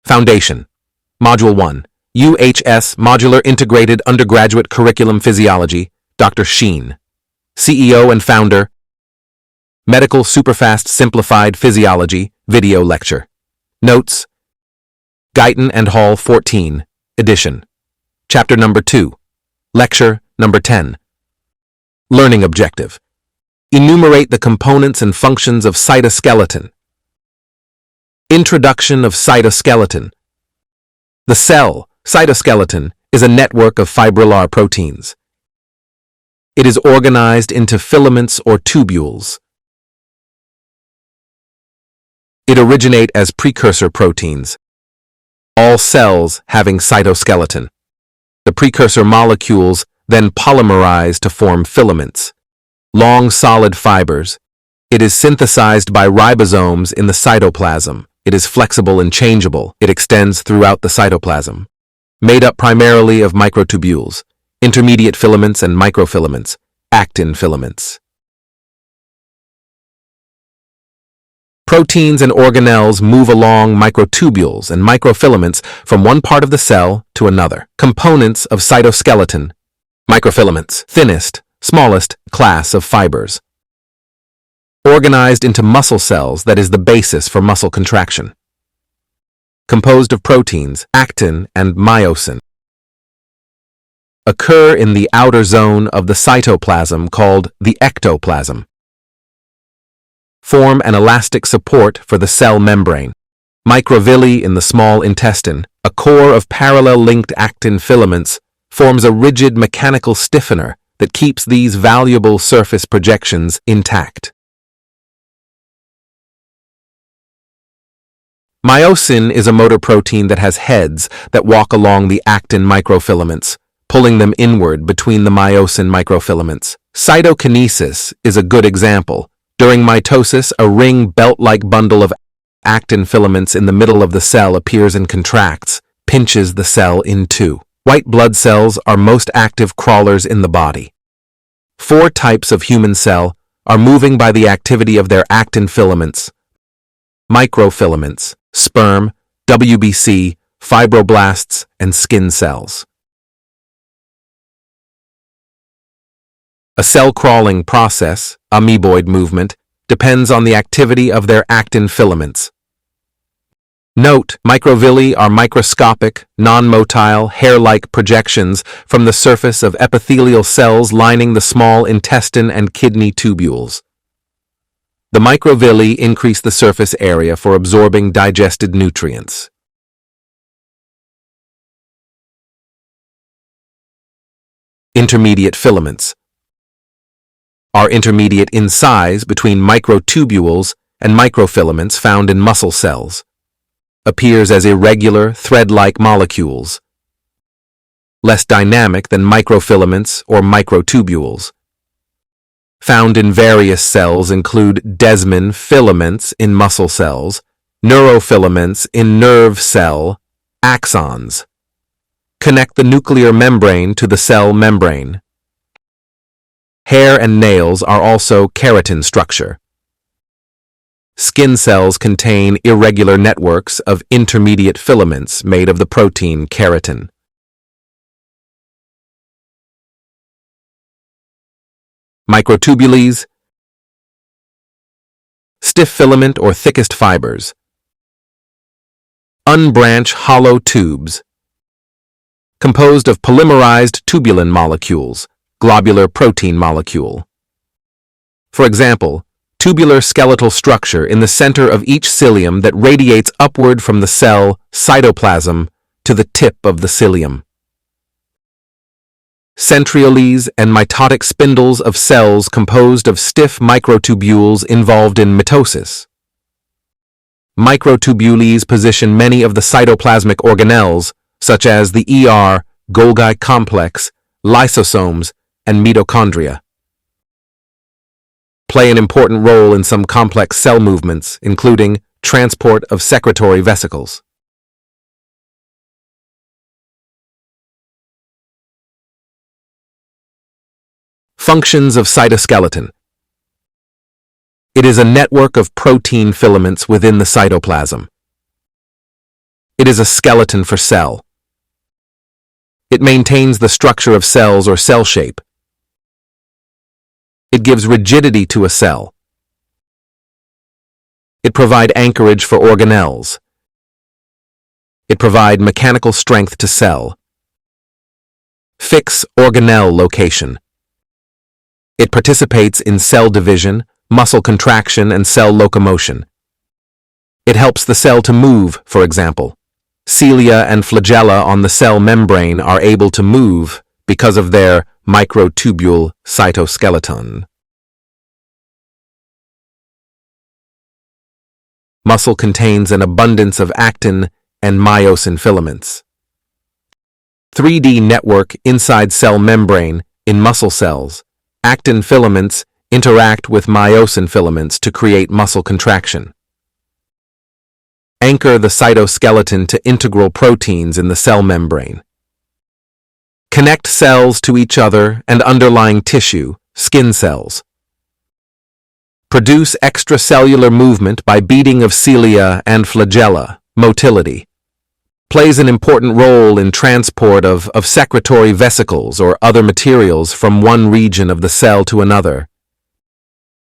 Foundation. Module 1. UHS Modular Integrated Undergraduate Curriculum Physiology, Dr. Sheen. CEO and founder. Medical Superfast Simplified Physiology, Video Lecture. Notes. Guyton and Hall 14, edition. Chapter number 2. Lecture number 10. Learning objective. Enumerate the components and functions of cytoskeleton. Introduction of cytoskeleton. The cell, cytoskeleton, is a network of fibrillar proteins. It is organized into filaments or tubules. It originate as precursor proteins, all cells having cytoskeleton. The precursor molecules then polymerize to form filaments, long solid fibers. It is synthesized by ribosomes in the cytoplasm. It is flexible and changeable. It extends throughout the cytoplasm. Made up primarily of microtubules, intermediate filaments and microfilaments, actin filaments. Proteins and organelles move along microtubules and microfilaments from one part of the cell to another. Components of cytoskeleton. Microfilaments, thinnest, smallest class of fibers. Organized into muscle cells that is the basis for muscle contraction. Composed of proteins, actin and myosin. Occur in the outer zone of the cytoplasm called the ectoplasm. Form an elastic support for the cell membrane. Microvilli in the small intestine, a core of parallel-linked actin filaments, forms a rigid mechanical stiffener that keeps these valuable surface projections intact. Myosin is a motor protein that has heads that walk along the actin microfilaments, pulling them inward between the myosin microfilaments. Cytokinesis is a good example. During mitosis, a ring belt-like bundle of actin filaments in the middle of the cell appears and contracts, pinches the cell in two. White blood cells are most active crawlers in the body. 4 types of human cell are moving by the activity of their actin filaments. Microfilaments, sperm, WBC, fibroblasts, and skin cells. A cell-crawling process, amoeboid movement, depends on the activity of their actin filaments. Note, microvilli are microscopic, non-motile, hair-like projections from the surface of epithelial cells lining the small intestine and kidney tubules. The microvilli increase the surface area for absorbing digested nutrients. Intermediate filaments are intermediate in size between microtubules and microfilaments found in muscle cells. Appears as irregular, thread-like molecules. Less dynamic than microfilaments or microtubules. Found in various cells include desmin filaments in muscle cells, neurofilaments in nerve cell, axons. Connect the nuclear membrane to the cell membrane. Hair and nails are also keratin structure. Skin cells contain irregular networks of intermediate filaments made of the protein keratin. Microtubules, stiff filament or thickest fibers. Unbranched hollow tubes, composed of polymerized tubulin molecules, globular protein molecule. For example, tubular skeletal structure in the center of each cilium that radiates upward from the cell cytoplasm to the tip of the cilium. Centrioles and mitotic spindles of cells composed of stiff microtubules involved in mitosis. Microtubules position many of the cytoplasmic organelles, such as the Golgi complex, lysosomes, and mitochondria. Play an important role in some complex cell movements, including transport of secretory vesicles. Functions of cytoskeleton. It is a network of protein filaments within the cytoplasm. It is a skeleton for cell. It maintains the structure of cells or cell shape. It gives rigidity to a cell. It provides anchorage for organelles. It provides mechanical strength to cell. Fix organelle location. It participates in cell division, muscle contraction, and cell locomotion. It helps the cell to move, for example. Cilia and flagella on the cell membrane are able to move because of their microtubule cytoskeleton. Muscle contains an abundance of actin and myosin filaments. 3D network inside cell membrane in muscle cells. Actin filaments interact with myosin filaments to create muscle contraction. Anchor the cytoskeleton to integral proteins in the cell membrane. Connect cells to each other and underlying tissue, skin cells. Produce extracellular movement by beating of cilia and flagella, motility. Plays an important role in transport of secretory vesicles or other materials from one region of the cell to another.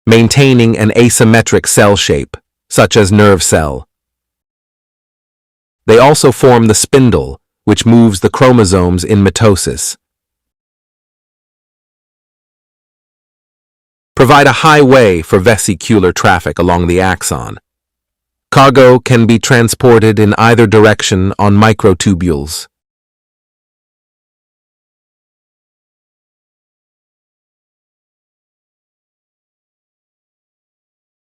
Maintaining an asymmetric cell shape, such as nerve cell. They also form the spindle, which moves the chromosomes in mitosis. Provide a highway for vesicular traffic along the axon. Cargo can be transported in either direction on microtubules.